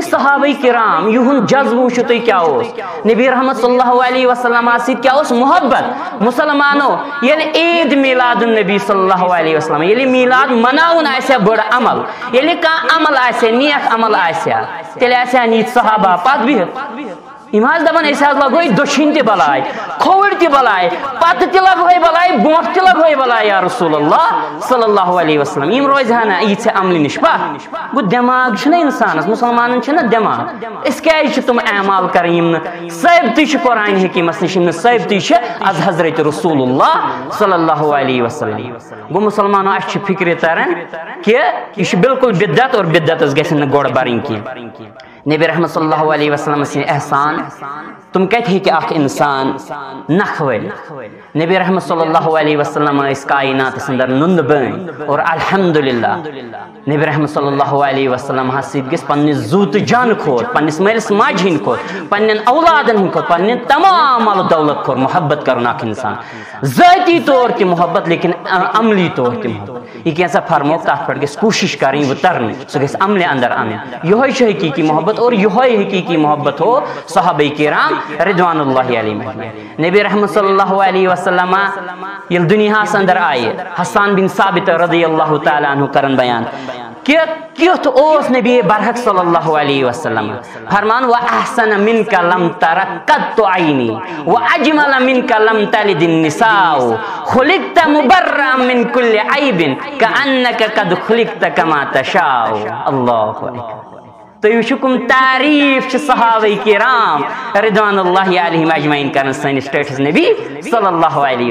صحابہ کرام یہن جذب وچھو تُہۍ کیا اوس نبی رحمت صلی اللہ علیہ وسلم سۭتۍ کیا اوس محبت مسلمانو ییٚلہِ عید میلاد النبی صلی اللہ علیہ وسلم ییٚلہِ میلاد مناوُن آسہِ بٔڑ عمل ییٚلہِ کانٛہہ عمل آسہِ نیک عمل آسہِ تیٚلہِ آسہِ یِتھ صحابہ پتہٕ بِہِتھ یم دپان لگوے دشین تہ بلاے کھوڑ تہ بلاے پتہ تہ لگوے بلاے برونٹھ تہ لگوے بلاے یا رسول اللہ صلی اللہ علیہ وسلم یم روز ہا نا ییژ عمل نش پتھ گو دماغ چھنا انسانس مسلمانن چھنا دماغ اس کیازِ چھِ تم اعمال کرن یم ثابتٕے چھِ قرآن حکیمس نش یم ثابتٕے چھِ از حضرت رسول اللہ صلی اللہ علیہ وسلم گو مسلمانو اس چھِ فکر تران کہ یہ چھِ بالکل بدعت اور بدعتس گژھن نہٕ گۄڈٕ برٕنۍ کینٛہہ نبی رحمت صلی اللہ علیہ وسلم سن احسان تم کت ہیکہ اخ انسان نکھ ول نبی رحمت صلی اللہ علیہ وسلم اس کائنات اندر نند بن اور الحمدللہ نبی رحمت صلی اللہ علیہ وسلم سید گس پنس زوت جان کھوت پنس مالس ماجہ ہند کھوت پنن اولادن ہند کھوت پنن تمام مال دولت کھور محبت کرن اخ انسان ذاتی طور تہ محبت لیکن عملی طور تہ محبت یہ کیسا فرموک تات پر گس کوشش کریں وہ ترن سہ گس عمل اندر ان یہ حقیقی محبت اور یہ حقیقی محبت ہو صحابہ کرام رضوان اللہ علیہ نبی رحمت صلی اللہ علیہ وسلم یل دنیا اندر آئے حسان بن ثابت رضی اللہ تعالی عنہ کرن بیان کہ کیت اوس نبی برحق صلی اللہ علیہ وسلم فرمان وَأَحْسَنَ مِنْكَ لَمْ تَرَ قَطُّ عَيْنِي وَأَجْمَلَ مِنْكَ لَمْ تَلِدِ النِّسَاءُ خُلِقْتَ مُبَرًّا مِنْ كُلِّ عَيْبٍ كَأَنَّكَ قَدْ خُلِقْتَ كَمَا تَشَاءُ اللہ اکبر تو وچھکم تعریف صحابہ کرام رضوان اللہ علیہم اجمعین کرن سٲنِس ٹٲٹھِس نبی صلی اللہ علیہ وسلم